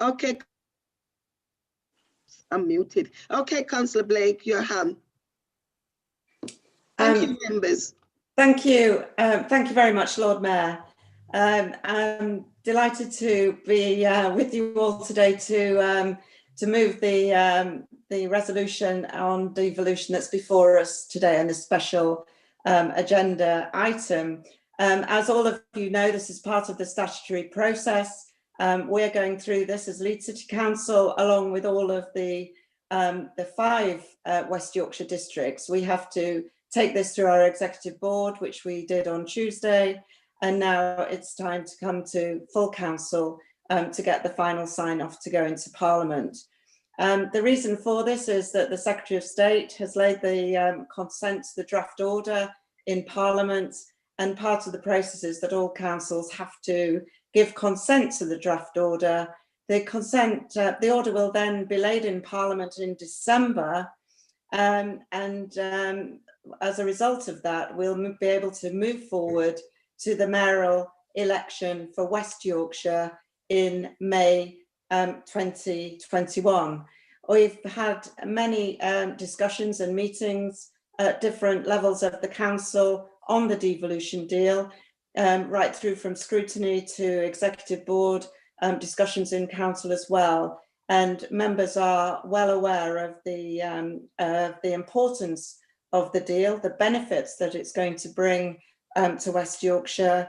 Okay. I'm muted. Okay, Councillor Blake, your hand. Thank you, members. Thank you. Thank you very much, Lord Mayor. I'm delighted to be with you all today to move the resolution on devolution that's before us today and a special agenda item. As all of you know, this is part of the statutory process. We're going through this as Leeds City Council, along with all of the 5 West Yorkshire districts. We have to take this through our executive board, which we did on Tuesday, and now it's time to come to full council to get the final sign-off to go into Parliament. The reason for this is that the Secretary of State has laid the consent to the draft order in Parliament, and part of the process is that all councils have to give consent to the draft order. The order will then be laid in Parliament in December, as a result of that, we'll be able to move forward to the mayoral election for West Yorkshire in May 2021. We've had many discussions and meetings at different levels of the council on the devolution deal, right through from scrutiny to executive board, discussions in council as well. And members are well aware of the importance of the deal, the benefits that it's going to bring to West Yorkshire,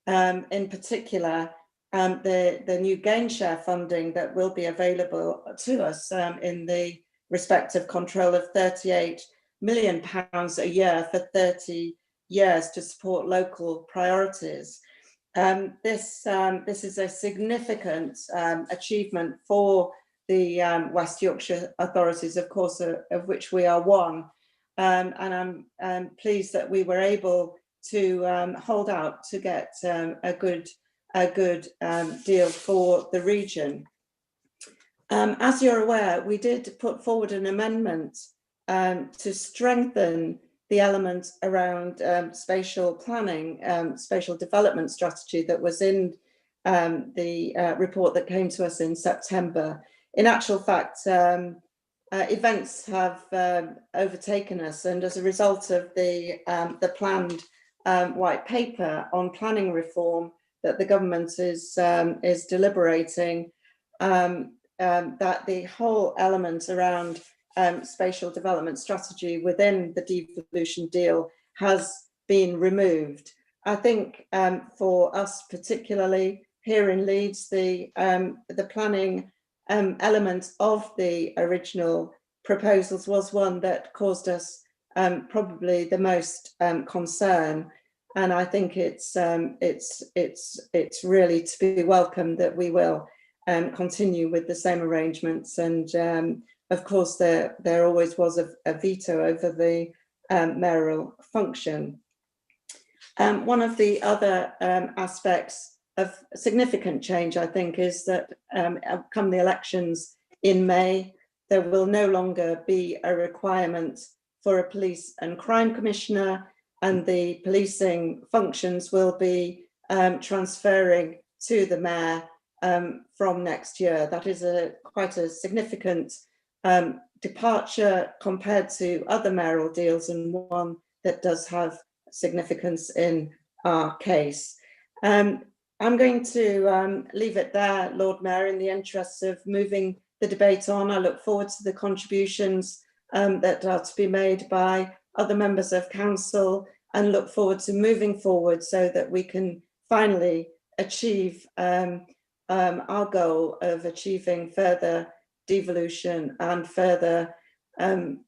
in particular, the new gain share funding that will be available to us in the respect of control of £38 million a year for 30 years to support local priorities. This is a significant achievement for the West Yorkshire authorities, of course, of which we are one. And I'm pleased that we were able to hold out to get a good deal for the region. As you're aware, we did put forward an amendment to strengthen the element around spatial planning, spatial development strategy that was in the report that came to us in September. In actual fact, events have overtaken us, and as a result of the planned white paper on planning reform that the government is deliberating, that the whole element around spatial development strategy within the devolution deal has been removed. I think for us particularly here in Leeds, the planning element of the original proposals was one that caused us probably the most concern, and I think it's really to be welcomed that we will continue with the same arrangements. And of course, there always was a veto over the mayoral function. One of the other aspects of significant change, I think, is that come the elections in May, there will no longer be a requirement for a police and crime commissioner, and the policing functions will be transferring to the mayor from next year. That is quite a significant departure compared to other mayoral deals, and one that does have significance in our case. I'm going to leave it there, Lord Mayor, in the interests of moving the debate on. I look forward to the contributions that are to be made by other members of council, and look forward to moving forward so that we can finally achieve our goal of achieving further devolution and further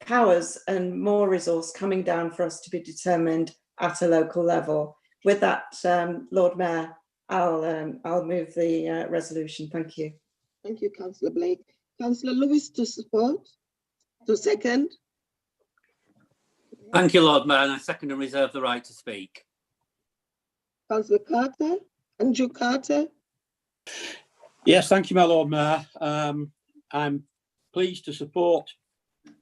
powers and more resource coming down for us to be determined at a local level. With that, Lord Mayor, I'll move the resolution. Thank you. Thank you, Councillor Blake. Councillor Lewis to support, to second. Thank you, Lord Mayor, and I second and reserve the right to speak. Councillor Carter, Andrew Carter. Yes, thank you, my Lord Mayor. I'm pleased to support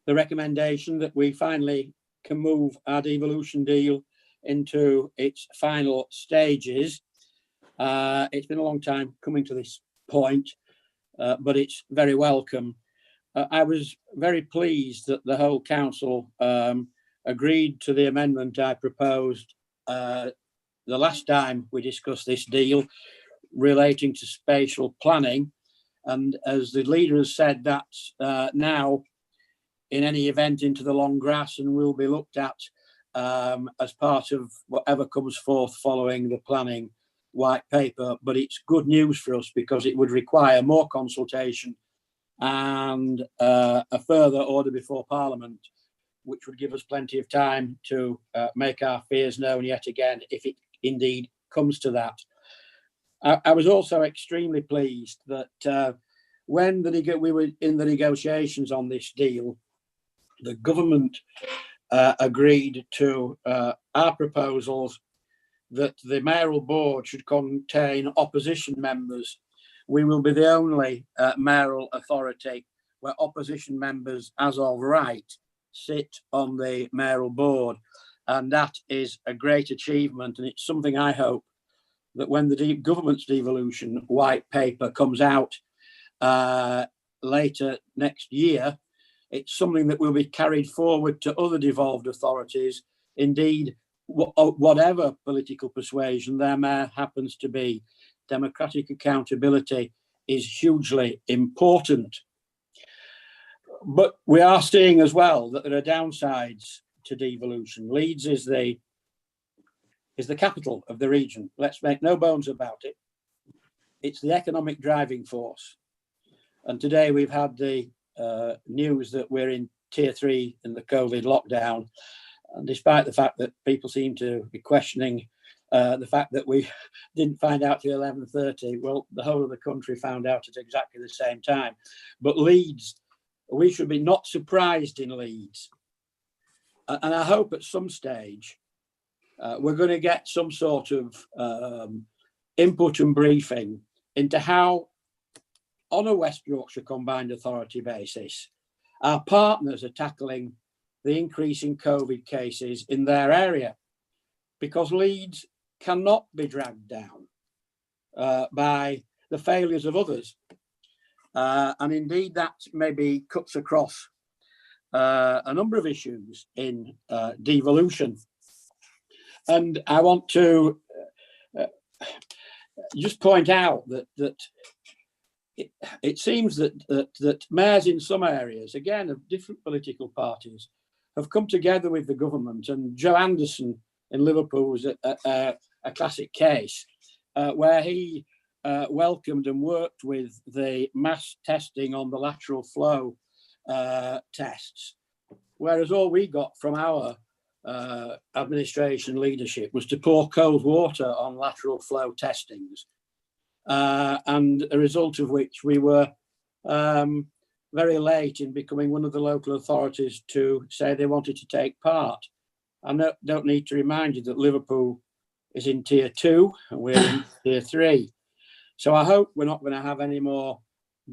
the recommendation that we finally can move our devolution deal into its final stages. It's been a long time coming to this point, but it's very welcome. I was very pleased that the whole council agreed to the amendment I proposed the last time we discussed this deal relating to spatial planning. And as the leader has said, that's now in any event into the long grass and will be looked at as part of whatever comes forth following the planning white paper. But it's good news for us because it would require more consultation and a further order before Parliament, which would give us plenty of time to make our fears known yet again, if it indeed comes to that. I was also extremely pleased that when we were in the negotiations on this deal, the government agreed to our proposals that the mayoral board should contain opposition members. We will be the only mayoral authority where opposition members, as of right, sit on the mayoral board. And that is a great achievement. And it's something I hope that when the government's devolution white paper comes out later next year, it's something that will be carried forward to other devolved authorities. Indeed, whatever political persuasion their mayor happens to be, democratic accountability is hugely important. But we are seeing as well that there are downsides to devolution. Leeds is the capital of the region. Let's make no bones about it. It's the economic driving force. And today we've had the news that we're in tier 3 in the COVID lockdown. And despite the fact that people seem to be questioning the fact that we didn't find out till 11:30, well, the whole of the country found out at exactly the same time. But Leeds, we should be not surprised in Leeds. And I hope at some stage we're going to get some sort of input and briefing into how, on a West Yorkshire Combined Authority basis, our partners are tackling the increasing COVID cases in their area, because Leeds cannot be dragged down by the failures of others. And indeed, that maybe cuts across a number of issues in devolution. And I want to just point out that it seems that mayors in some areas, again, of different political parties, have come together with the government. And Joe Anderson in Liverpool was a classic case where he welcomed and worked with the mass testing on the lateral flow tests, whereas all we got from our administration leadership was to pour cold water on lateral flow testings, and a result of which we were very late in becoming one of the local authorities to say they wanted to take part. I don't need to remind you that Liverpool is in tier 2 and we're in tier 3. So I hope we're not going to have any more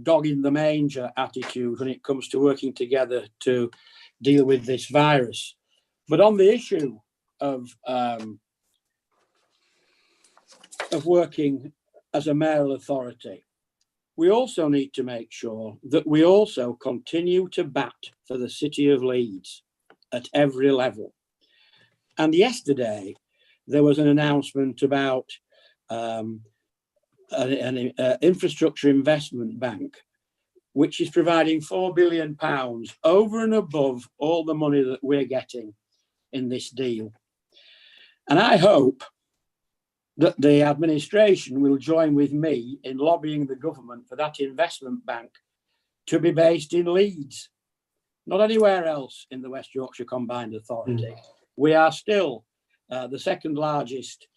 dog in the manger attitude when it comes to working together to deal with this virus. But on the issue of working as a mayoral authority, we also need to make sure that we also continue to bat for the city of Leeds at every level. And yesterday, there was an announcement about an infrastructure investment bank, which is providing £4 billion over and above all the money that we're getting in this deal. And I hope that the administration will join with me in lobbying the government for that investment bank to be based in Leeds, not anywhere else in the West Yorkshire Combined Authority. We are still the second largest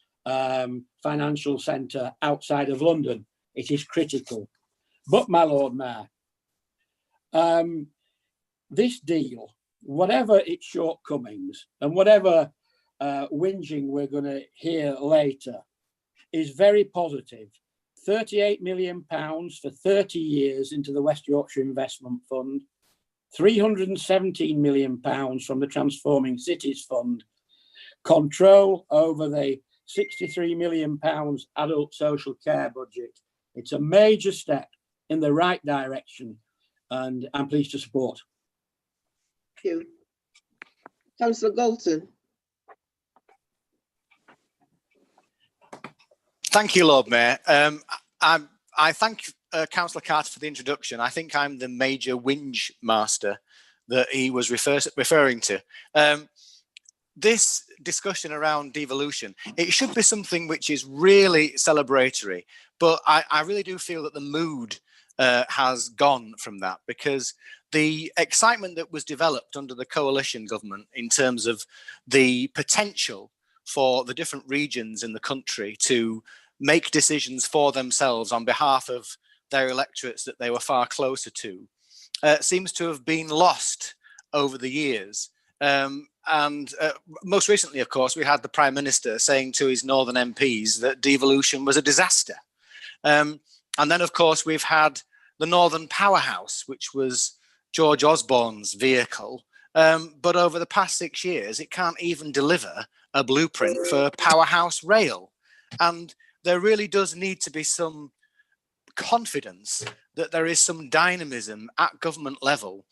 financial centre outside of London. It is critical. But, my Lord Mayor, this deal, whatever its shortcomings and whatever whinging we're going to hear later, is very positive. £38 million for 30 years into the West Yorkshire Investment Fund, £317 million from the Transforming Cities Fund, control over the £63 million adult social care budget, It's a major step in the right direction, and I'm pleased to support. Thank you. Councillor Galton. Thank you, Lord Mayor. I thank Councillor Carter for the introduction. I think I'm the major whinge master that he was referring to. This discussion around devolution, it should be something which is really celebratory, but I really do feel that the mood has gone from that, because the excitement that was developed under the coalition government in terms of the potential for the different regions in the country to make decisions for themselves on behalf of their electorates that they were far closer to, seems to have been lost over the years. Most recently, of course, we had the Prime Minister saying to his Northern MPs that devolution was a disaster. And then, of course, we've had the Northern Powerhouse, which was George Osborne's vehicle. But over the past 6 years, it can't even deliver a blueprint for Powerhouse Rail. And there really does need to be some confidence that there is some dynamism at government level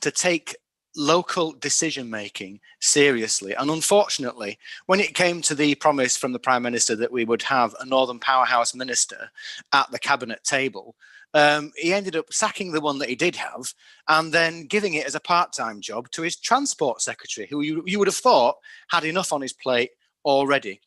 to take local decision making seriously. And unfortunately, when it came to the promise from the Prime Minister that we would have a Northern Powerhouse minister at the cabinet table, he ended up sacking the one that he did have and then giving it as a part-time job to his transport secretary, who you would have thought had enough on his plate already.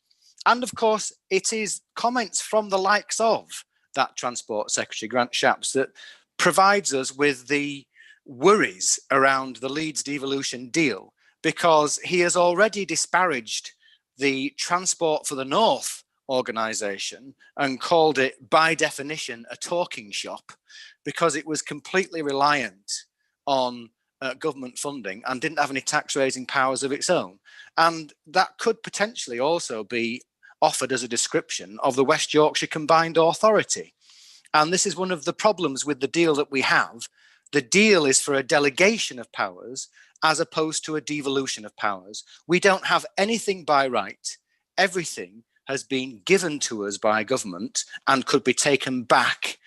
And of course, it is comments from the likes of that transport secretary, Grant Shapps, that provides us with the worries around the Leeds devolution deal, because he has already disparaged the Transport for the North organisation and called it, by definition, a talking shop, because it was completely reliant on government funding and didn't have any tax raising powers of its own. And that could potentially also be offered as a description of the West Yorkshire Combined Authority. And this is one of the problems with the deal that we have. The deal is for a delegation of powers as opposed to a devolution of powers. We don't have anything by right. Everything has been given to us by government and could be taken back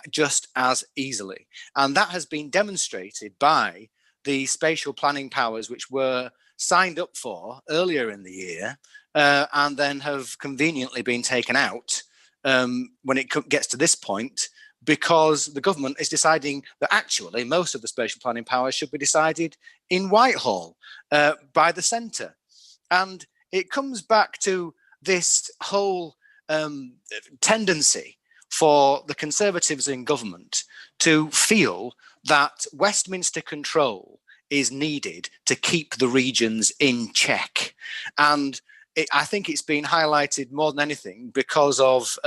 just as easily. And that has been demonstrated by the spatial planning powers which were signed up for earlier in the year and then have conveniently been taken out when it gets to this point, because the government is deciding that actually most of the spatial planning powers should be decided in Whitehall by the centre. And it comes back to this whole tendency for the Conservatives in government to feel that Westminster control is needed to keep the regions in check. And I think it's been highlighted more than anything because of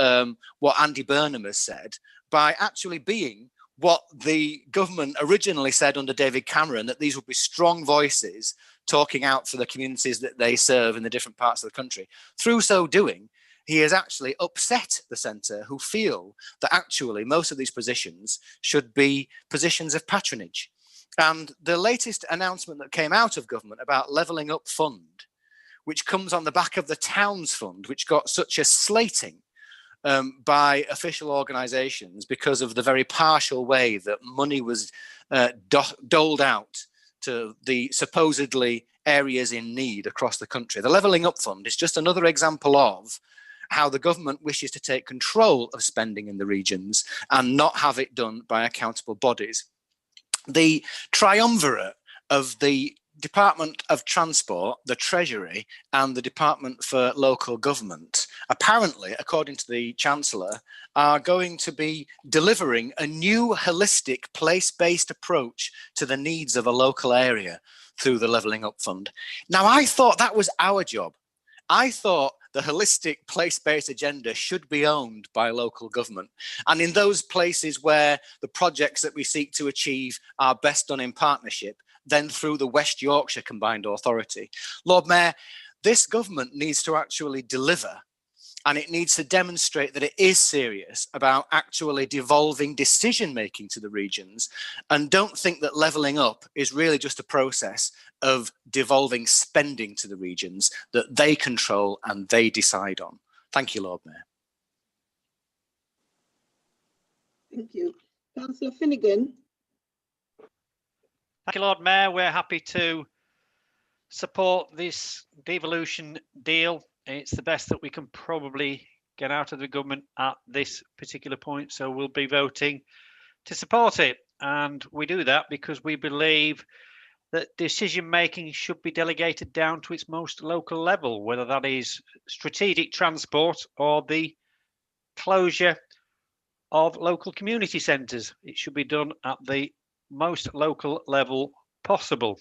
what Andy Burnham has said, by actually being what the government originally said under David Cameron, that these would be strong voices talking out for the communities that they serve in the different parts of the country. Through so doing, he has actually upset the centre, who feel that actually most of these positions should be positions of patronage. And the latest announcement that came out of government about Levelling Up Fund, which comes on the back of the Towns Fund, which got such a slating by official organisations because of the very partial way that money was doled out to the supposedly areas in need across the country. The Levelling Up Fund is just another example of how the government wishes to take control of spending in the regions and not have it done by accountable bodies. The triumvirate of the Department of Transport, the Treasury, and the Department for Local Government, apparently, according to the Chancellor, are going to be delivering a new holistic place-based approach to the needs of a local area through the Levelling Up Fund. Now, I thought that was our job. I thought the holistic place-based agenda should be owned by local government. And in those places where the projects that we seek to achieve are best done in partnership, then through the West Yorkshire Combined Authority. Lord Mayor, this government needs to actually deliver, and it needs to demonstrate that it is serious about actually devolving decision-making to the regions, and don't think that levelling up is really just a process of devolving spending to the regions that they control and they decide on. Thank you, Lord Mayor. Thank you. Councillor Finnegan. Thank you, Lord Mayor. We're happy to support this devolution deal. It's the best that we can probably get out of the government at this particular point. So we'll be voting to support it. And we do that because we believe that decision making should be delegated down to its most local level, whether that is strategic transport or the closure of local community centres. It should be done at the most local level possible.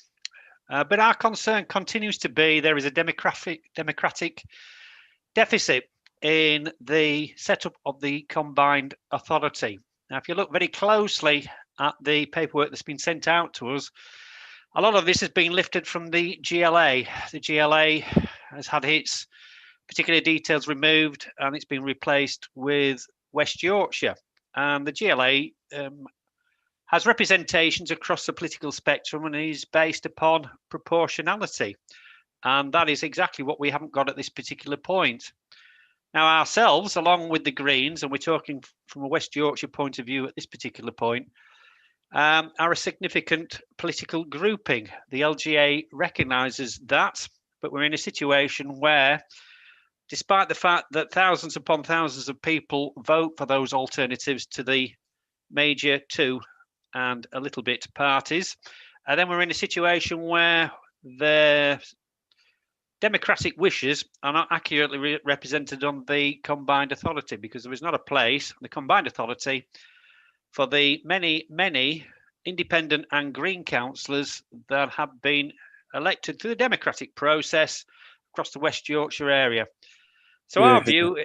But our concern continues to be there is a democratic deficit in the setup of the combined authority. Now, if you look very closely at the paperwork that's been sent out to us, a lot of this has been lifted from the GLA. The GLA has had its particular details removed and it's been replaced with West Yorkshire. And the GLA has representations across the political spectrum and is based upon proportionality. And that is exactly what we haven't got at this particular point. Now, ourselves, along with the Greens, and we're talking from a West Yorkshire point of view at this particular point, are a significant political grouping. The LGA recognises that, but we're in a situation where, despite the fact that thousands upon thousands of people vote for those alternatives to the major two and a little bit parties, then we're in a situation where the democratic wishes are not accurately represented on the combined authority, because there is not a place in the combined authority for the many independent and Green councillors that have been elected through the democratic process across the West Yorkshire area. So our view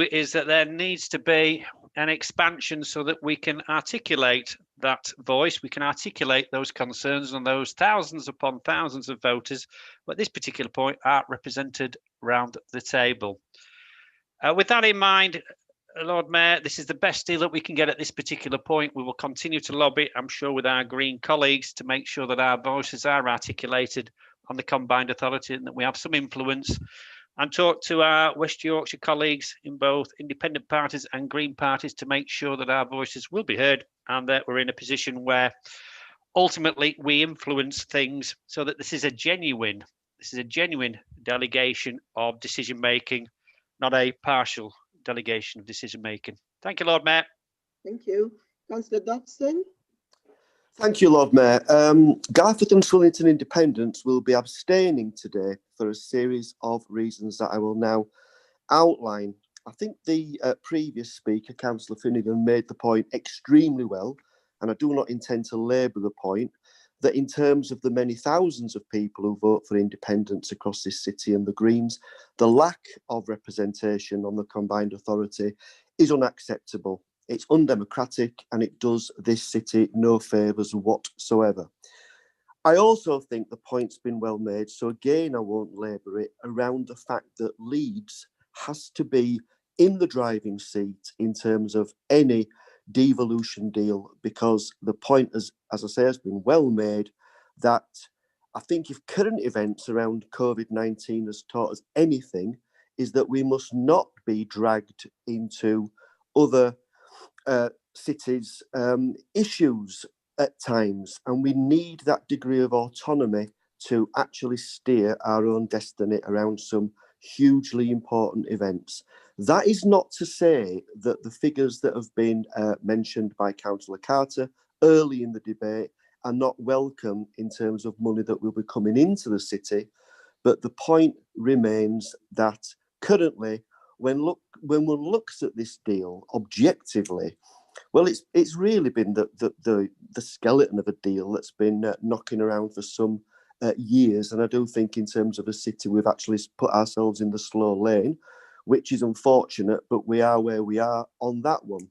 is that there needs to be an expansion so that we can articulate that voice, we can articulate those concerns, and those thousands upon thousands of voters who at this particular point are represented round the table. With that in mind, Lord Mayor, this is the best deal that we can get at this particular point. We will continue to lobby, I'm sure, with our Green colleagues to make sure that our voices are articulated on the combined authority and that we have some influence, and talk to our West Yorkshire colleagues in both independent parties and Green parties to make sure that our voices will be heard and that we're in a position where ultimately we influence things so that this is a genuine delegation of decision making, not a partial delegation of decision making. Thank you, Lord Mayor. Thank you. Councillor Dodson. Thank you, Lord Mayor. Garforth and Swillington Independents will be abstaining today for a series of reasons that I will now outline. I think the previous speaker, Councillor Finnegan, made the point extremely well, and I do not intend to labour the point, that in terms of the many thousands of people who vote for independence across this city and the Greens, the lack of representation on the combined authority is unacceptable. It's undemocratic and it does this city no favours whatsoever. I also think the point's been well made, so again I won't labour it, around the fact that Leeds has to be in the driving seat in terms of any devolution deal, because the point, as I say, has been well made, that I think if current events around COVID-19 has taught us anything, is that we must not be dragged into other cities' issues at times, and we need that degree of autonomy to actually steer our own destiny around some hugely important events. That is not to say that the figures that have been mentioned by Councillor Carter early in the debate are not welcome in terms of money that will be coming into the city, but the point remains that currently, when one looks at this deal objectively, well, it's really been the skeleton of a deal that's been knocking around for some years, and I do think in terms of a city we've actually put ourselves in the slow lane, which is unfortunate, but we are where we are on that one.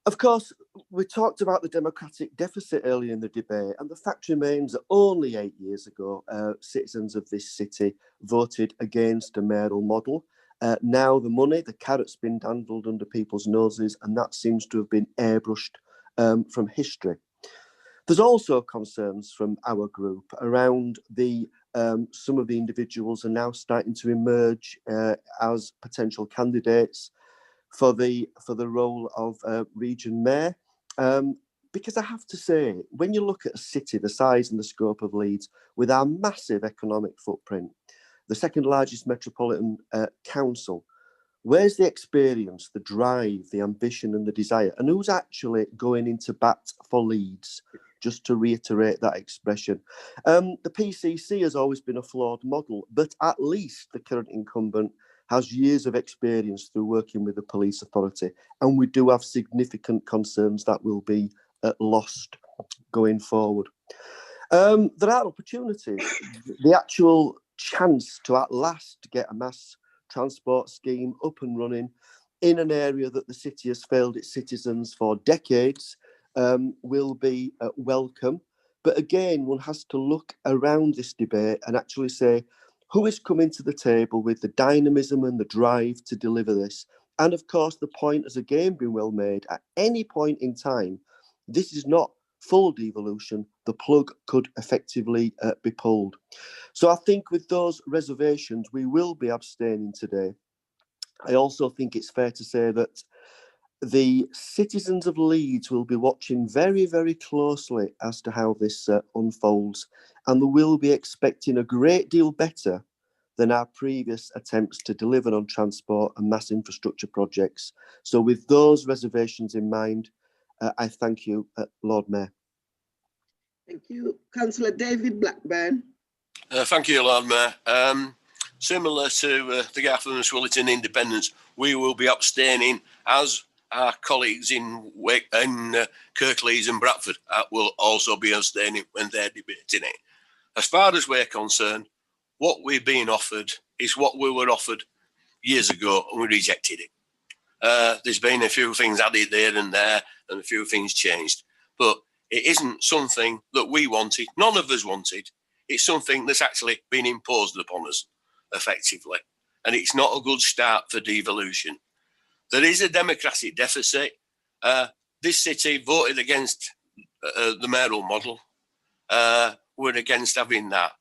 Of course, we talked about the democratic deficit earlier in the debate, and the fact remains that only 8 years ago, citizens of this city voted against a mayoral model. Now the money, the carrot's been dandled under people's noses, and that seems to have been airbrushed from history. There's also concerns from our group around the some of the individuals are now starting to emerge as potential candidates. for the role of region mayor. Because I have to say, when you look at a city the size and the scope of Leeds, with our massive economic footprint, the second largest metropolitan council, where's the experience, the drive, the ambition and the desire? And who's actually going into bat for Leeds? Just to reiterate that expression. The PCC has always been a flawed model, but at least the current incumbent has years of experience through working with the police authority. And we do have significant concerns that will be lost going forward. There are opportunities. The actual chance to at last get a mass transport scheme up and running in an area that the city has failed its citizens for decades will be welcome. But again, one has to look around this debate and actually say, who is coming to the table with the dynamism and the drive to deliver this? And of course, the point has again been well made. At any point in time, this is not full devolution. The plug could effectively be pulled. So I think with those reservations, we will be abstaining today. I also think it's fair to say that the citizens of Leeds will be watching very, very closely as to how this unfolds, and they will be expecting a great deal better than our previous attempts to deliver on transport and mass infrastructure projects. So with those reservations in mind, I thank you, Lord Mayor. Thank you. Councillor David Blackburn. Thank you, Lord Mayor. Similar to the Garforth and Swillerton Independents, we will be abstaining, as our colleagues in Kirklees and Bradford will also be abstaining when they're debating it. As far as we're concerned, what we're being offered is what we were offered years ago and we rejected it. There's been a few things added there and a few things changed, but it isn't something that we wanted. None of us wanted. It's something that's actually been imposed upon us effectively, and it's not a good start for devolution. There is a democratic deficit. This city voted against the mayoral model. We're against having that.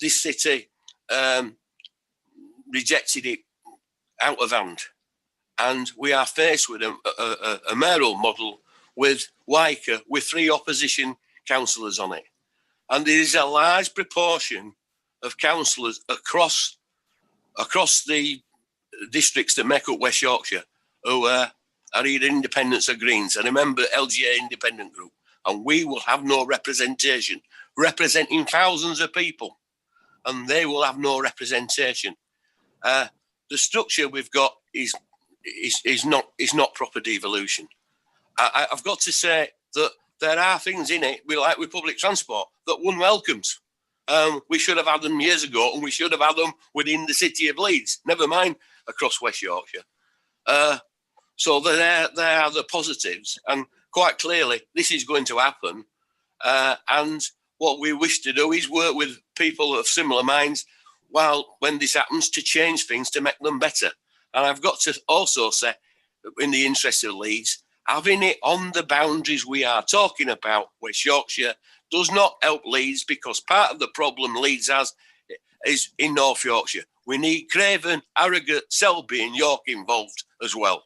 This city rejected it out of hand, and we are faced with a mayoral model with Wyker, with 3 opposition councillors on it. And there is a large proportion of councillors across the districts that make up West Yorkshire who are either independents or Greens. And remember LGA Independent Group, and we will have no representation, representing thousands of people, and they will have no representation. The structure we've got is not proper devolution. I've got to say that there are things in it, like with public transport, that one welcomes. We should have had them years ago, and we should have had them within the city of Leeds, never mind across West Yorkshire. So there are the positives, and quite clearly this is going to happen. And what we wish to do is work with people of similar minds when this happens, to change things to make them better. And I've got to also say, in the interest of Leeds, having it on the boundaries we are talking about, West Yorkshire, does not help Leeds, because part of the problem Leeds has is in North Yorkshire. We need Craven, Harrogate, Selby and York involved as well.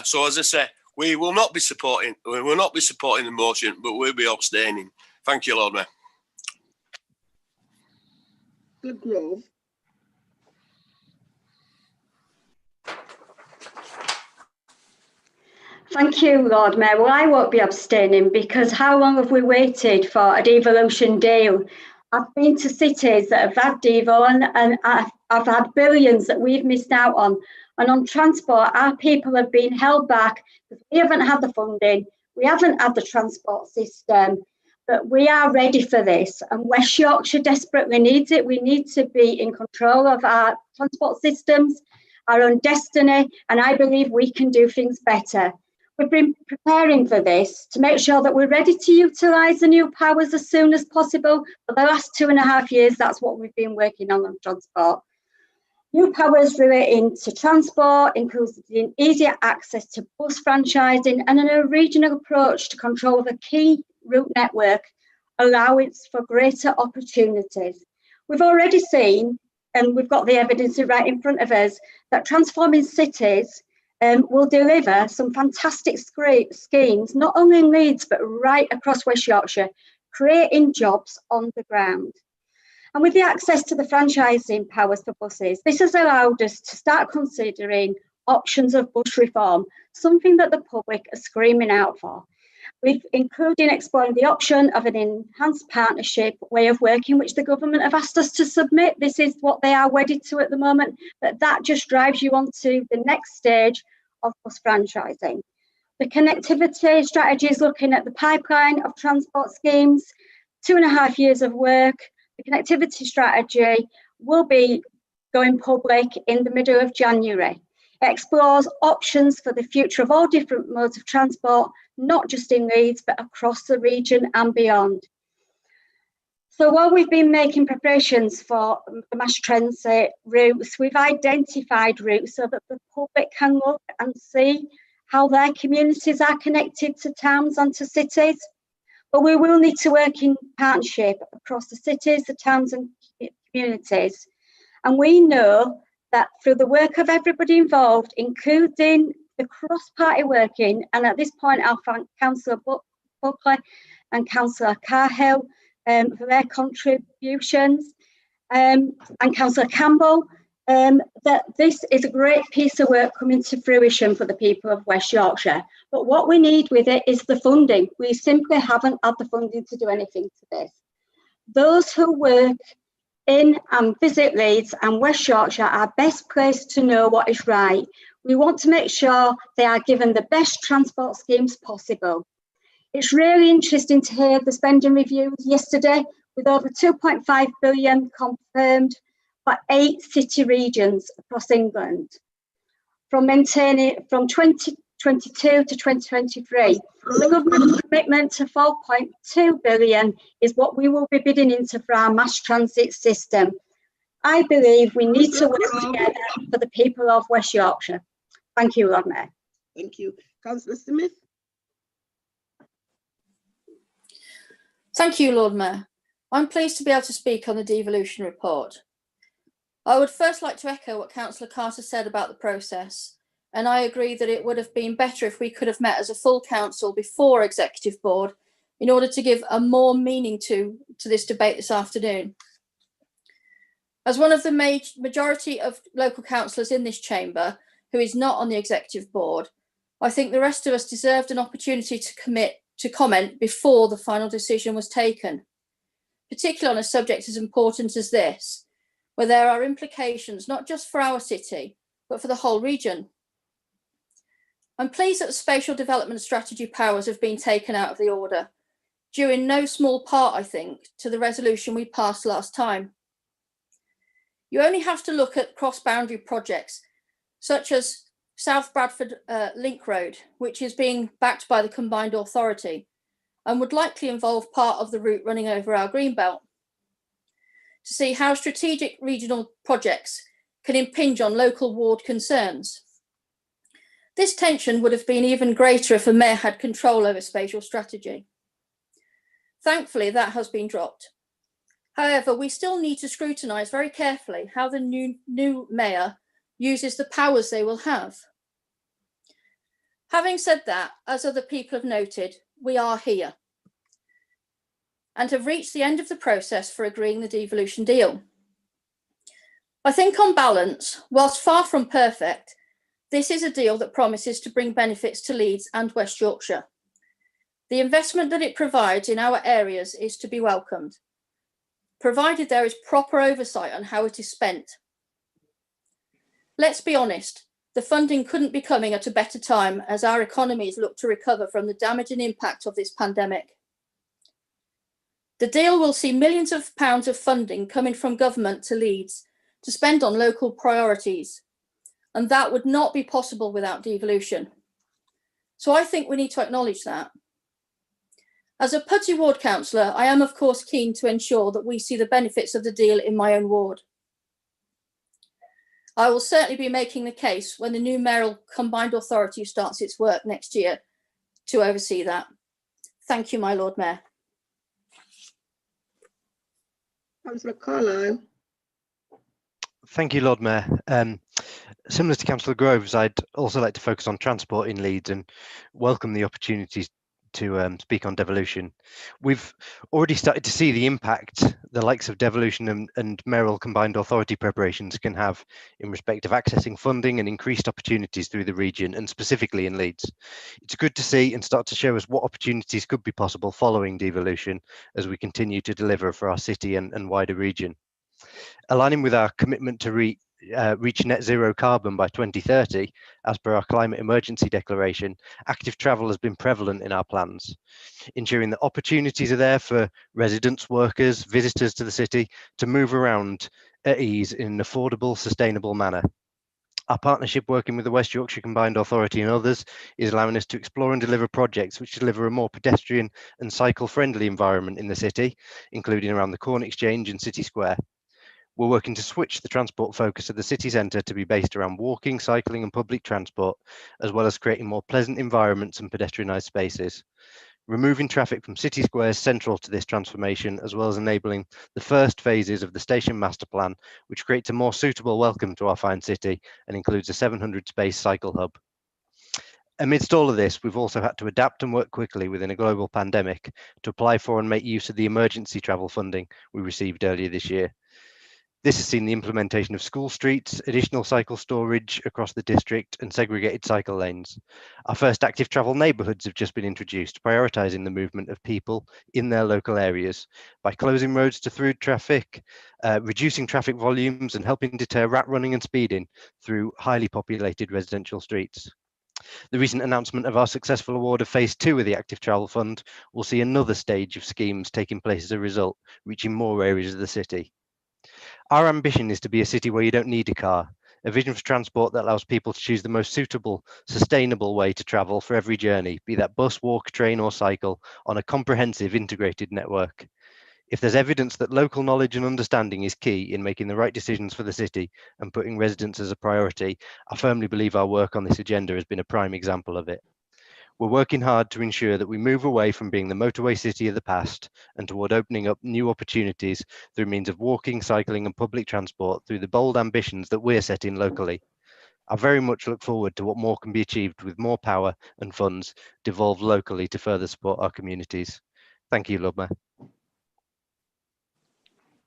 So as I say, we will not be supporting the motion, but we'll be abstaining. Thank you, Lord Mayor. Good Grove. Thank you, Lord Mayor. Well, I won't be abstaining, because how long have we waited for a devolution deal? I've been to cities that have had devol, and I've had billions that we've missed out on. And on transport, our people have been held back because we haven't had the funding, we haven't had the transport system, but we are ready for this. And West Yorkshire desperately needs it. We need to be in control of our transport systems, our own destiny, and I believe we can do things better. We've been preparing for this to make sure that we're ready to utilise the new powers as soon as possible. For the last 2.5 years, that's what we've been working on transport. New powers relating to transport, including easier access to bus franchising and a regional approach to control of a key route network, allowing for greater opportunities. We've already seen and we've got the evidence right in front of us, that transforming cities will deliver some fantastic schemes, not only in Leeds, but right across West Yorkshire, creating jobs on the ground. And with the access to the franchising powers for buses, this has allowed us to start considering options of bus reform, something that the public are screaming out for. We've including exploring the option of an enhanced partnership way of working, which the government have asked us to submit. This is what they are wedded to at the moment, but that just drives you on to the next stage of bus franchising. The connectivity strategy is looking at the pipeline of transport schemes, 2.5 years of work. The connectivity strategy will be going public in the middle of January. It explores options for the future of all different modes of transport, not just in Leeds, but across the region and beyond. So while we've been making preparations for the mass transit routes, we've identified routes so that the public can look and see how their communities are connected to towns and to cities. But we will need to work in partnership across the cities, the towns and communities. And we know that through the work of everybody involved, including the cross-party working, and at this point I'll thank Councillor Buckley and Councillor Cahill for their contributions, and Councillor Campbell, that this is a great piece of work coming to fruition for the people of West Yorkshire. But what we need with it is the funding. We simply haven't had the funding to do anything to this. Those who work in and visit Leeds and West Yorkshire are best placed to know what is right. We want to make sure they are given the best transport schemes possible. It's really interesting to hear the spending reviews yesterday, with over 2.5 billion confirmed for 8 city regions across England. From 2022 to 2023, the government's commitment to 4.2 billion is what we will be bidding into for our mass transit system. I believe we need to work together for the people of West Yorkshire. Thank you, Lord Mayor. Thank you. Councillor Smith. Thank you, Lord Mayor. I'm pleased to be able to speak on the devolution report. I would first like to echo what Councillor Carter said about the process, and I agree that it would have been better if we could have met as a full council before executive board in order to give a more meaning to this debate this afternoon. As one of the majority of local councillors in this chamber who is not on the executive board, I think the rest of us deserved an opportunity to comment before the final decision was taken, particularly on a subject as important as this, where there are implications not just for our city, but for the whole region. I'm pleased that the spatial development strategy powers have been taken out of the order, due in no small part, I think, to the resolution we passed last time. You only have to look at cross-boundary projects, such as South Bradford Link Road, which is being backed by the combined authority and would likely involve part of the route running over our greenbelt, to see how strategic regional projects can impinge on local ward concerns. This tension would have been even greater if a mayor had control over spatial strategy. Thankfully, that has been dropped. However, we still need to scrutinise very carefully how the new mayor uses the powers they will have. Having said that, as other people have noted, we are here and have reached the end of the process for agreeing the devolution deal. I think on balance, whilst far from perfect, this is a deal that promises to bring benefits to Leeds and West Yorkshire. The investment that it provides in our areas is to be welcomed, provided there is proper oversight on how it is spent. Let's be honest, the funding couldn't be coming at a better time as our economies look to recover from the damage and impact of this pandemic. The deal will see millions of pounds of funding coming from government to Leeds to spend on local priorities, and that would not be possible without devolution. So I think we need to acknowledge that. As a Putty ward councillor, I am of course keen to ensure that we see the benefits of the deal in my own ward. I will certainly be making the case when the new mayoral combined authority starts its work next year to oversee that. Thank you, my Lord Mayor. Councillor Carlisle. Thank you, Lord Mayor. Similar to Councillor Groves, I'd also like to focus on transport in Leeds and welcome the opportunities to speak on devolution. We've already started to see the impact the likes of devolution and mayoral combined authority preparations can have in respect of accessing funding and increased opportunities through the region, and specifically in Leeds. It's good to see and start to show us what opportunities could be possible following devolution as we continue to deliver for our city and wider region. Aligning with our commitment to reach net zero carbon by 2030, as per our climate emergency declaration, active travel has been prevalent in our plans, ensuring that opportunities are there for residents, workers, visitors to the city to move around at ease in an affordable, sustainable manner. Our partnership working with the West Yorkshire Combined Authority and others is allowing us to explore and deliver projects which deliver a more pedestrian and cycle-friendly environment in the city, including around the Corn Exchange and City Square. We're working to switch the transport focus of the city centre to be based around walking, cycling and public transport, as well as creating more pleasant environments and pedestrianised spaces. Removing traffic from City Square is central to this transformation, as well as enabling the first phases of the station master plan, which creates a more suitable welcome to our fine city and includes a 700-space cycle hub. Amidst all of this, we've also had to adapt and work quickly within a global pandemic to apply for and make use of the emergency travel funding we received earlier this year. This has seen the implementation of school streets, additional cycle storage across the district and segregated cycle lanes. Our first active travel neighbourhoods have just been introduced, prioritising the movement of people in their local areas by closing roads to through traffic, reducing traffic volumes and helping deter rat running and speeding through highly populated residential streets. The recent announcement of our successful award of phase 2 of the Active Travel Fund will see another stage of schemes taking place as a result, reaching more areas of the city. Our ambition is to be a city where you don't need a car, a vision for transport that allows people to choose the most suitable, sustainable way to travel for every journey, be that bus, walk, train or cycle, on a comprehensive integrated network. If there's evidence that local knowledge and understanding is key in making the right decisions for the city and putting residents as a priority, I firmly believe our work on this agenda has been a prime example of it. We're working hard to ensure that we move away from being the motorway city of the past and toward opening up new opportunities through means of walking, cycling and public transport through the bold ambitions that we're setting locally. I very much look forward to what more can be achieved with more power and funds devolved locally to further support our communities. Thank you, Lord Mayor.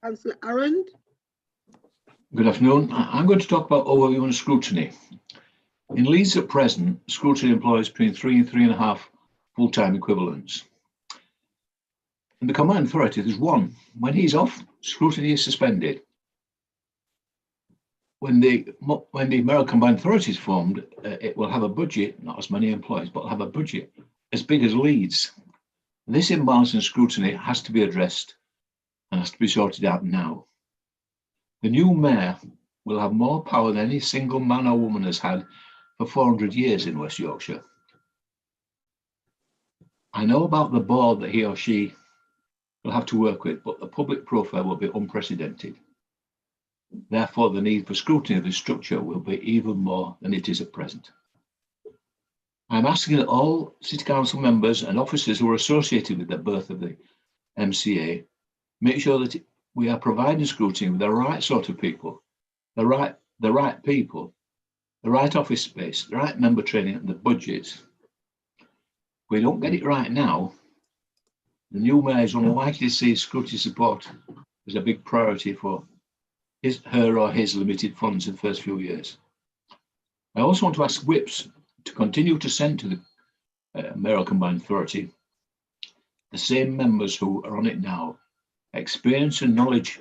Councillor Arund. Good afternoon. I'm going to talk about overview and scrutiny. In Leeds at present, scrutiny employs between 3 and 3.5 full-time equivalents. In the Combined Authority, there's one. When he's off, scrutiny is suspended. When the Mayoral Combined Authority is formed, it will have a budget, not as many employees, but will have a budget as big as Leeds. This imbalance in scrutiny has to be addressed and has to be sorted out now. The new mayor will have more power than any single man or woman has had for 400 years in West Yorkshire. I know about the board that he or she will have to work with, but the public profile will be unprecedented. Therefore, the need for scrutiny of the structure will be even more than it is at present. I'm asking that all City Council members and officers who are associated with the birth of the MCA make sure that we are providing scrutiny with the right sort of people, the right people, the right office space, the right member training and the budgets. If we don't get it right now, the new mayor is unlikely to see scrutiny support as a big priority for her or his limited funds in the first few years. I also want to ask whips to continue to send to the Mayoral Combined Authority the same members who are on it now. Experience and knowledge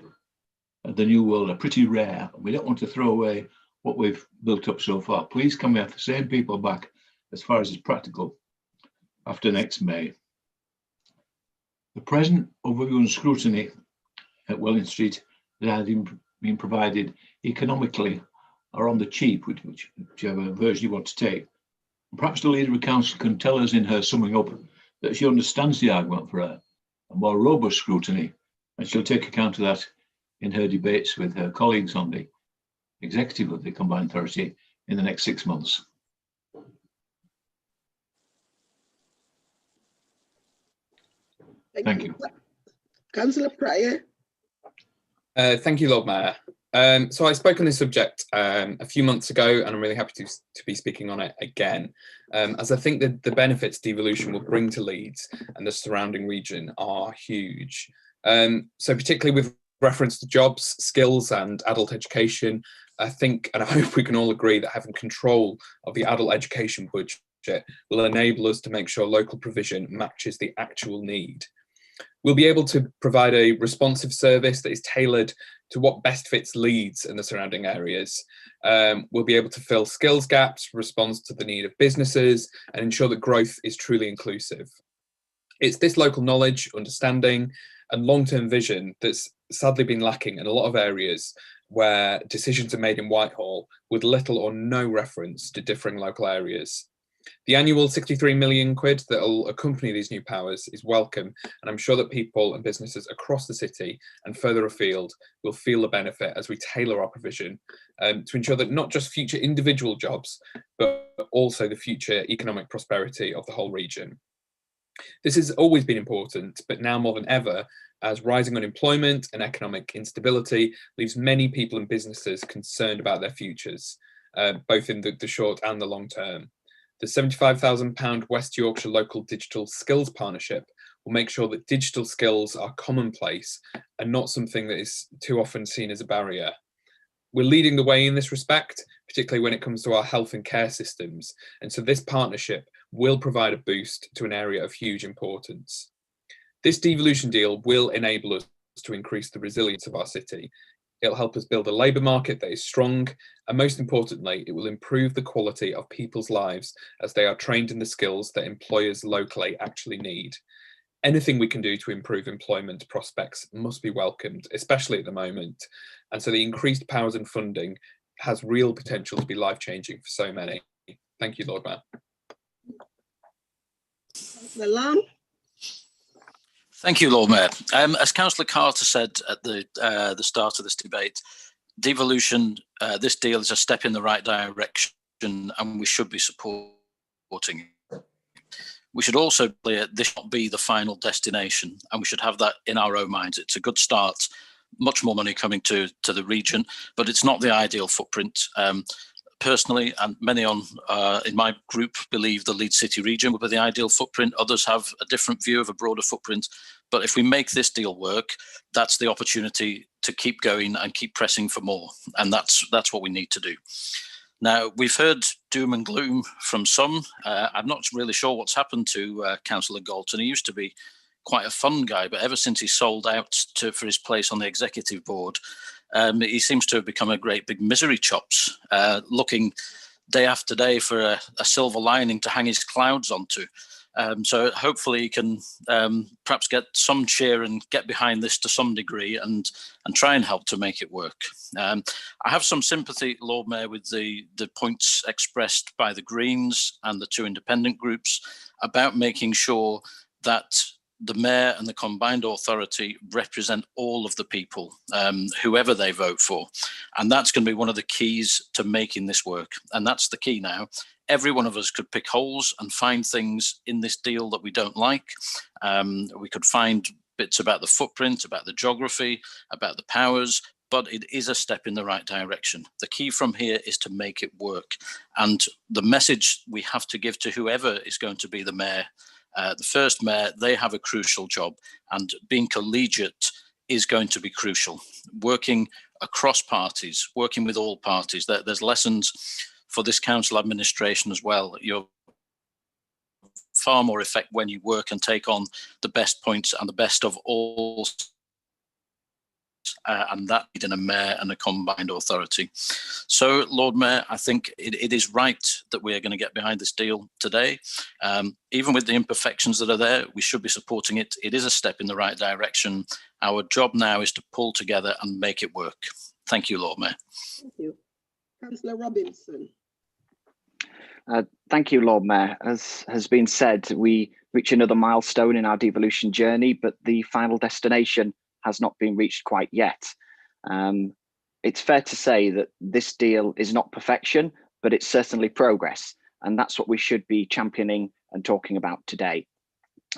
of the new world are pretty rare. We don't want to throw away what we've built up so far. Please can we have the same people back as far as is practical after next May. The present overview and scrutiny at Welling Street that has been provided economically are on the cheap, whichever version you want to take. And perhaps the leader of council can tell us in her summing up that she understands the argument for a more robust scrutiny, and she'll take account of that in her debates with her colleagues on the executive of the Combined Authority in the next 6 months. Thank you. Councillor Pryor. Thank you, Lord Mayor. So I spoke on this subject a few months ago, and I'm really happy to be speaking on it again, as I think that the benefits devolution will bring to Leeds and the surrounding region are huge. So particularly with reference to jobs, skills and adult education, I think, and I hope we can all agree that having control of the adult education budget will enable us to make sure local provision matches the actual need. We'll be able to provide a responsive service that is tailored to what best fits Leeds and the surrounding areas. We'll be able to fill skills gaps, respond to the need of businesses, and ensure that growth is truly inclusive. It's this local knowledge, understanding, and long-term vision that's sadly been lacking in a lot of areas where decisions are made in Whitehall with little or no reference to differing local areas. The annual 63 million quid that will accompany these new powers is welcome, and I'm sure that people and businesses across the city and further afield will feel the benefit as we tailor our provision to ensure that not just future individual jobs, but also the future economic prosperity of the whole region. This has always been important, but now more than ever, as rising unemployment and economic instability leaves many people and businesses concerned about their futures, both in the short and the long term. The £75,000 West Yorkshire Local Digital Skills Partnership will make sure that digital skills are commonplace and not something that is too often seen as a barrier. We're leading the way in this respect, particularly when it comes to our health and care systems, and so this partnership will provide a boost to an area of huge importance. This devolution deal will enable us to increase the resilience of our city. It'll help us build a labour market that is strong, and most importantly, it will improve the quality of people's lives as they are trained in the skills that employers locally actually need. Anything we can do to improve employment prospects must be welcomed, especially at the moment. And so the increased powers and funding has real potential to be life-changing for so many. Thank you, Lord Mayor. Councillor Lamb. Thank you, Lord Mayor. As Councillor Carter said at the start of this debate, devolution, this deal is a step in the right direction and we should be supporting it. We should also be clear this should not be the final destination, and we should have that in our own minds. It's a good start, much more money coming to the region, but it's not the ideal footprint. Personally, and many in my group believe the Leeds City region will be the ideal footprint. Others have a different view of a broader footprint. But if we make this deal work, that's the opportunity to keep going and keep pressing for more. And that's what we need to do. Now, we've heard doom and gloom from some. I'm not really sure what's happened to Councillor Galton. He used to be quite a fun guy, but ever since he sold out for his place on the executive board, he seems to have become a great big misery chops, looking day after day for a silver lining to hang his clouds onto. So hopefully he can perhaps get some cheer and get behind this to some degree and try and help to make it work. I have some sympathy, Lord Mayor, with the points expressed by the Greens and the two independent groups about making sure that the mayor and the combined authority represent all of the people, whoever they vote for. And that's going to be one of the keys to making this work. And that's the key now. Every one of us could pick holes and find things in this deal that we don't like. We could find bits about the footprint, about the geography, about the powers, but it is a step in the right direction. The key from here is to make it work. And the message we have to give to whoever is going to be the mayor, the first mayor, they have a crucial job, and being collegiate is going to be crucial. Working across parties, working with all parties. There's lessons for this council administration as well. You're far more effective when you work and take on the best points and the best of all, and that in a mayor and a combined authority. So, Lord Mayor, I think it is right that we are going to get behind this deal today. Even with the imperfections that are there, we should be supporting it. It is a step in the right direction. Our job now is to pull together and make it work. Thank you, Lord Mayor. Thank you. Councillor Robinson. Thank you, Lord Mayor. As has been said, we reach another milestone in our devolution journey, but the final destination has not been reached quite yet. It's fair to say that this deal is not perfection, but it's certainly progress. And that's what we should be championing and talking about today.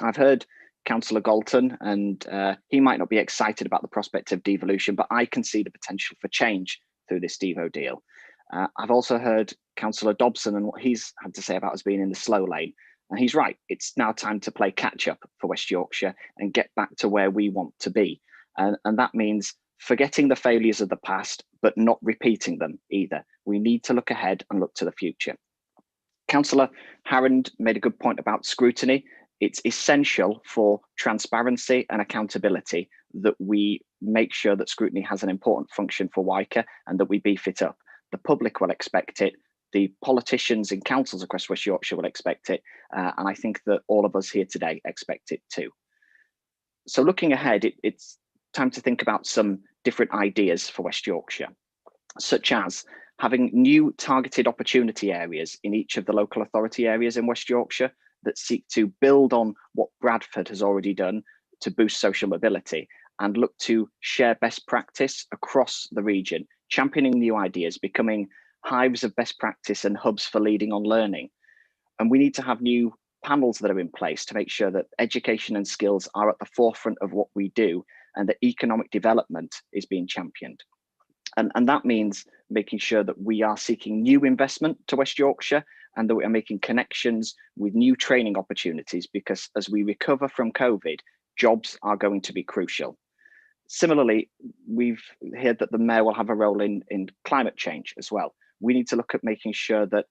I've heard Councillor Galton, and he might not be excited about the prospect of devolution, but I can see the potential for change through this Devo deal. I've also heard Councillor Dobson and what he's had to say about us being in the slow lane. And he's right, it's now time to play catch up for West Yorkshire and get back to where we want to be. And that means forgetting the failures of the past, but not repeating them either. We need to look ahead and look to the future. Councillor Harrand made a good point about scrutiny. It's essential for transparency and accountability that we make sure that scrutiny has an important function for WICA and that we beef it up. The public will expect it. The politicians in councils across West Yorkshire will expect it. And I think that all of us here today expect it too. So looking ahead, it's time to think about some different ideas for West Yorkshire, such as having new targeted opportunity areas in each of the local authority areas in West Yorkshire that seek to build on what Bradford has already done to boost social mobility and look to share best practice across the region, championing new ideas, becoming hives of best practice and hubs for leading on learning. And we need to have new panels that are in place to make sure that education and skills are at the forefront of what we do and that economic development is being championed. And that means making sure that we are seeking new investment to West Yorkshire and that we are making connections with new training opportunities, because as we recover from COVID, jobs are going to be crucial. Similarly, we've heard that the Mayor will have a role in climate change as well. We need to look at making sure that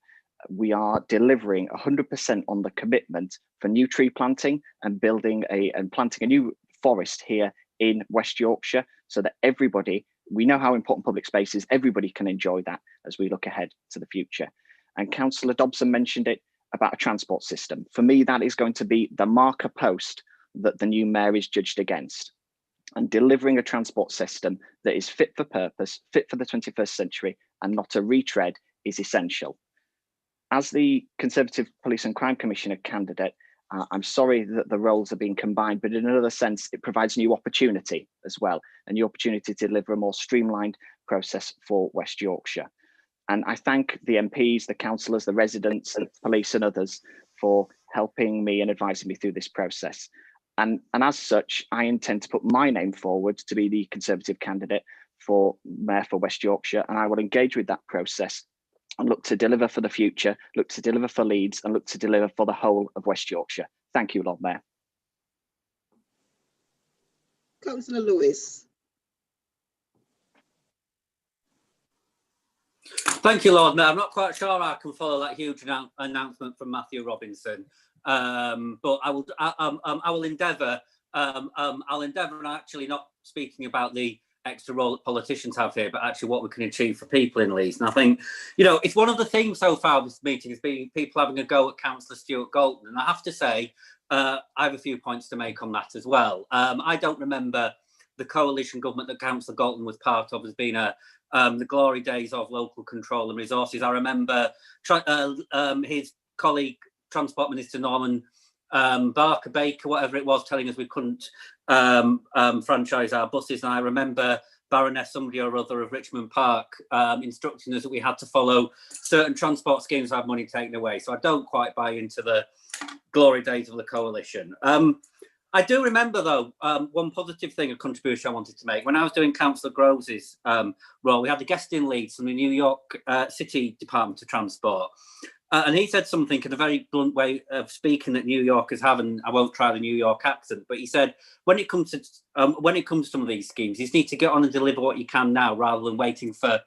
we are delivering 100% on the commitment for new tree planting and planting a new forest here in West Yorkshire, so that everybody, we know how important public space is, everybody can enjoy that as we look ahead to the future. And Councillor Dobson mentioned it about a transport system. For me, that is going to be the marker post that the new Mayor is judged against. And delivering a transport system that is fit for purpose, fit for the 21st century, and not a retread is essential. As the Conservative Police and Crime Commissioner candidate, I'm sorry that the roles are being combined, but in another sense, it provides new opportunity as well, a new opportunity to deliver a more streamlined process for West Yorkshire. And I thank the MPs, the councillors, the residents, the police and others for helping me and advising me through this process. And as such, I intend to put my name forward to be the Conservative candidate for Mayor for West Yorkshire, and I will engage with that process and look to deliver for the future, look to deliver for Leeds, and look to deliver for the whole of West Yorkshire. Thank you, Lord Mayor. Councillor Lewis. Thank you, Lord Mayor. I'm not quite sure I can follow that huge announcement from Matthew Robinson, but I will endeavour. I'll endeavour, and actually not speaking about the extra role that politicians have here, but actually what we can achieve for people in Leeds. And I think, it's one of the themes so far this meeting has been people having a go at Councillor Stuart Galton. And I have to say, I have a few points to make on that as well. I don't remember the coalition government that Councillor Galton was part of as being the glory days of local control and resources. I remember his colleague, Transport Minister Norman Barker Baker, whatever it was, telling us we couldn't franchise our buses. And I remember Baroness somebody or other of Richmond Park instructing us that we had to follow certain transport schemes to have money taken away. So I don't quite buy into the glory days of the coalition. I do remember, though, one positive thing, a contribution I wanted to make. When I was doing Councillor Groves' role, we had a guest in Leeds from the New York City Department of Transport. And he said something in a very blunt way of speaking that New Yorkers have, and I won't try the New York accent, but he said, when it comes to some of these schemes, you need to get on and deliver what you can now rather than waiting for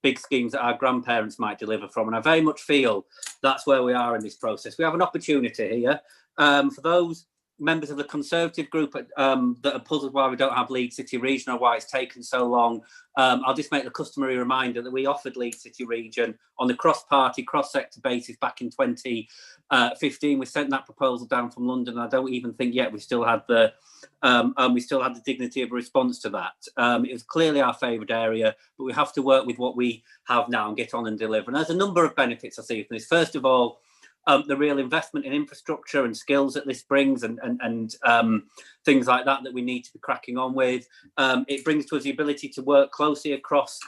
big schemes that our grandparents might deliver from. And I very much feel that's where we are in this process. We have an opportunity here for those members of the Conservative group that are puzzled why we don't have Leeds City Region or why it's taken so long. I'll just make the customary reminder that we offered Leeds City Region on the cross-party, cross-sector basis back in 2015. We sent that proposal down from London, and I don't even think yet we still had the dignity of a response to that. It was clearly our favoured area, but we have to work with what we have now and get on and deliver. And there's a number of benefits I see from this. First of all, the real investment in infrastructure and skills that this brings and things like that we need to be cracking on with. It brings to us the ability to work closely across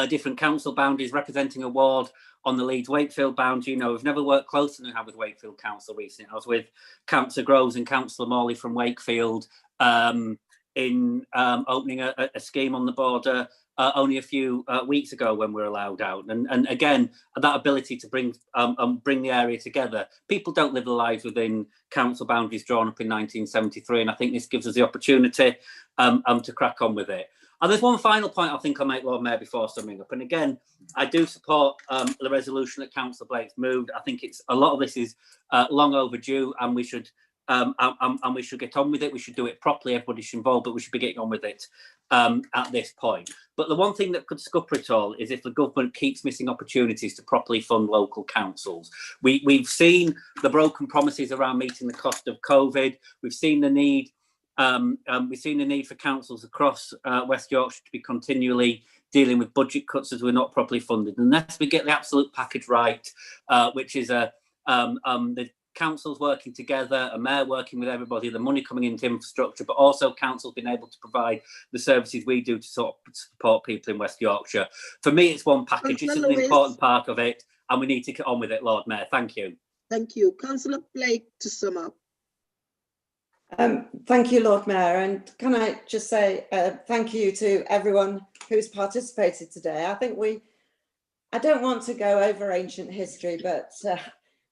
different council boundaries, representing a ward on the Leeds-Wakefield boundary. You know, we've never worked closer than we have with Wakefield Council recently. I was with Councillor Groves and Councillor Morley from Wakefield in opening a scheme on the border only a few weeks ago when we were allowed out. And again, that ability to bring the area together. People don't live their lives within council boundaries drawn up in 1973, and I think this gives us the opportunity to crack on with it. And there's one final point I think I'll make, Lord Mayor, before summing up. And again, I do support the resolution that Councillor Blake's moved. I think it's a lot of this is long overdue, and we should get on with it. We should do it properly. Everybody should involved, but we should be getting on with it at this point. But the one thing that could scupper it all is if the government keeps missing opportunities to properly fund local councils. We've seen the broken promises around meeting the cost of COVID. We've seen the need. We've seen the need for councils across West Yorkshire to be continually dealing with budget cuts as we're not properly funded. Unless we get the absolute package right, which is the councils working together, a mayor working with everybody, the money coming into infrastructure, but also councils being able to provide the services we do to sort of support people in West Yorkshire. For me, it's one package. It's an important part of it, and we need to get on with it, Lord Mayor. Thank you. Thank you. Councillor Blake to sum up. Thank you, Lord Mayor. And can I just say thank you to everyone who's participated today. I don't want to go over ancient history, but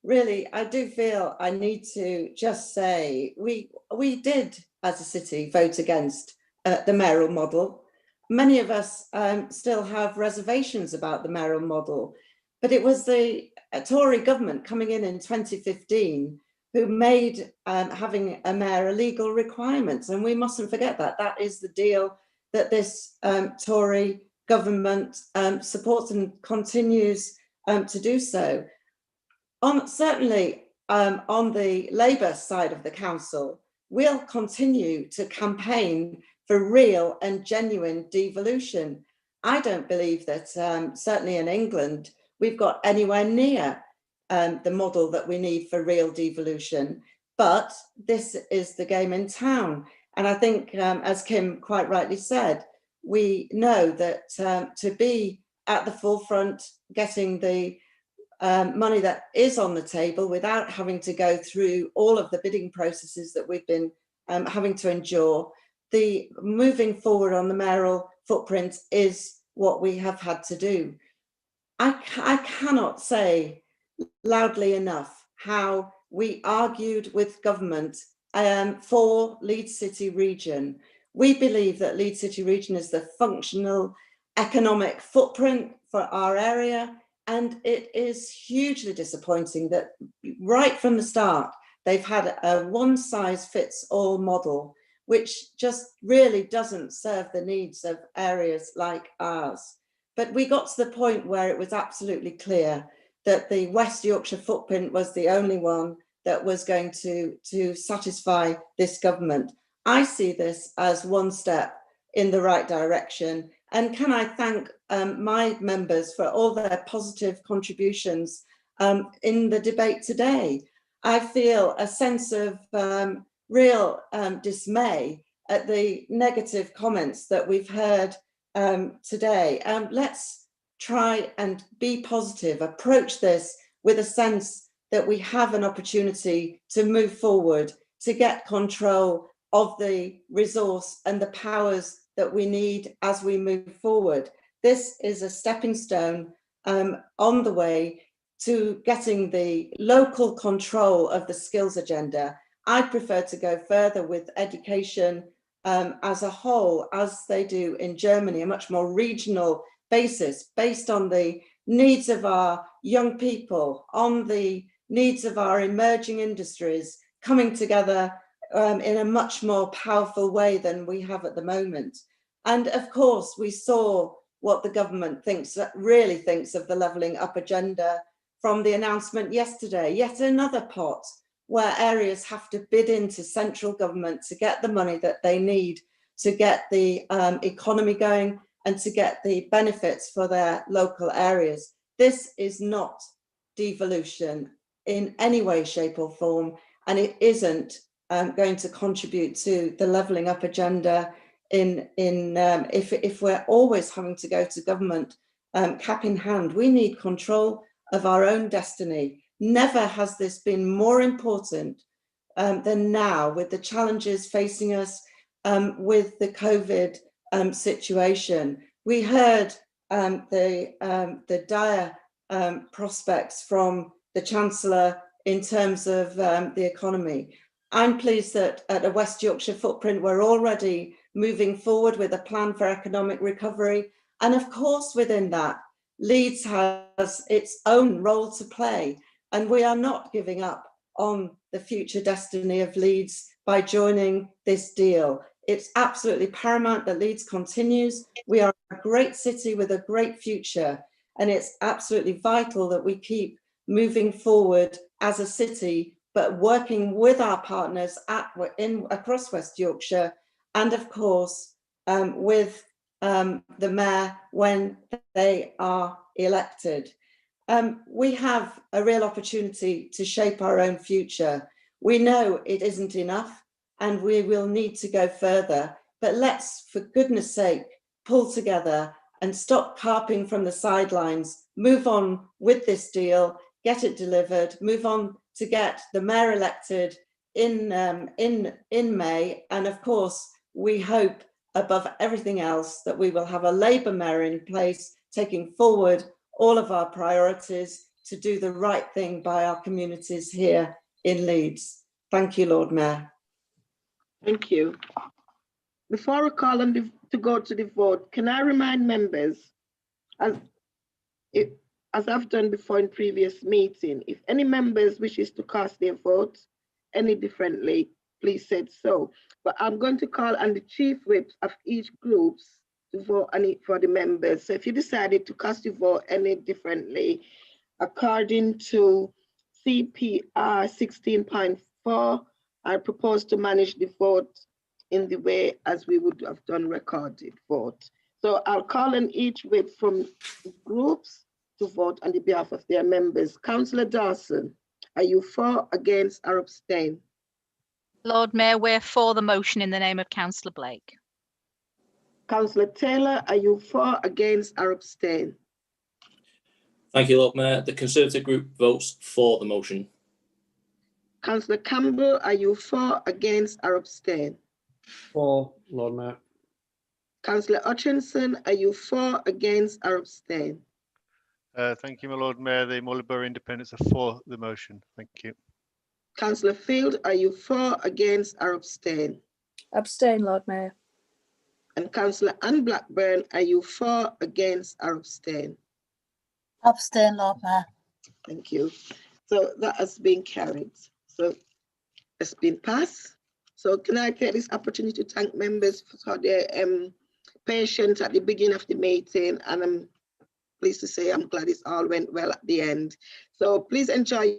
really, I do feel I need to just say we did, as a city, vote against the mayoral model. Many of us still have reservations about the mayoral model, but it was the Tory government coming in 2015 who made having a mayor a legal requirement. And we mustn't forget that. That is the deal that this Tory government supports and continues to do so. Certainly on the Labour side of the council, we'll continue to campaign for real and genuine devolution. I don't believe that certainly in England, we've got anywhere near the model that we need for real devolution, but this is the game in town. And I think, as Kim quite rightly said, we know that to be at the forefront, getting the money that is on the table without having to go through all of the bidding processes that we've been having to endure, the moving forward on the mayoral footprint is what we have had to do. I cannot say loudly enough how we argued with government for Leeds City Region. We believe that Leeds City Region is the functional economic footprint for our area, and it is hugely disappointing that right from the start they've had a one-size-fits-all model, which just really doesn't serve the needs of areas like ours. But we got to the point where it was absolutely clear that the West Yorkshire footprint was the only one that was going to satisfy this government. I see this as one step in the right direction. And can I thank my members for all their positive contributions in the debate today. I feel a sense of real dismay at the negative comments that we've heard today. Let's try and be positive, approach this with a sense that we have an opportunity to move forward, to get control of the resource and the powers that we need as we move forward. This is a stepping stone on the way to getting the local control of the skills agenda. I prefer to go further with education as a whole, as they do in Germany, a much more regional basis based on the needs of our young people, on the needs of our emerging industries coming together in a much more powerful way than we have at the moment. And of course, we saw what the government really thinks of the levelling up agenda from the announcement yesterday. Yet another pot where areas have to bid into central government to get the money that they need to get the economy going and to get the benefits for their local areas. This is not devolution in any way, shape or form, and it isn't going to contribute to the levelling up agenda if we're always having to go to government cap in hand. We need control of our own destiny. Never has this been more important than now, with the challenges facing us with the COVID situation. We heard the dire prospects from the Chancellor in terms of the economy. I'm pleased that at a West Yorkshire footprint, we're already moving forward with a plan for economic recovery. And of course, within that, Leeds has its own role to play. And we are not giving up on the future destiny of Leeds by joining this deal. It's absolutely paramount that Leeds continues. We are a great city with a great future. And it's absolutely vital that we keep moving forward as a city, but working with our partners across West Yorkshire, and of course with the mayor when they are elected. We have a real opportunity to shape our own future. We know it isn't enough and we will need to go further, but let's, for goodness sake, pull together and stop carping from the sidelines, move on with this deal, get it delivered, move on to get the mayor elected in May. And of course, we hope above everything else that we will have a Labour mayor in place, taking forward all of our priorities to do the right thing by our communities here in Leeds. Thank you, Lord Mayor. Thank you. Before I call on to go to the vote, can I remind members, as I've done before in previous meeting, if any members wishes to cast their vote any differently, please say so. But I'm going to call on the chief whips of each group to vote on it for the members. So if you decided to cast your vote any differently, according to CPR 16.4, I propose to manage the vote in the way as we would have done recorded vote. So I'll call on each whip from groups to vote on the behalf of their members. Councillor Dawson, are you for, against, or abstain? Lord Mayor, we're for the motion in the name of Councillor Blake. Councillor Taylor, are you for, against, or abstain? Thank you, Lord Mayor. The Conservative Group votes for the motion. Councillor Campbell, are you for, against, or abstain? For, Lord Mayor. Councillor Hutchinson, are you for, against, or abstain? Thank you, my Lord Mayor. The Marlborough Independents are for the motion. Thank you. Councillor Field, are you for, against, or abstain? Abstain, Lord Mayor. And Councillor Anne Blackburn, are you for, against, or abstain? Abstain, Lord Mayor. Thank you. So that has been carried. So it's been passed. So can I take this opportunity to thank members for their patience at the beginning of the meeting, and I'm pleased to say I'm glad it all went well at the end. So please enjoy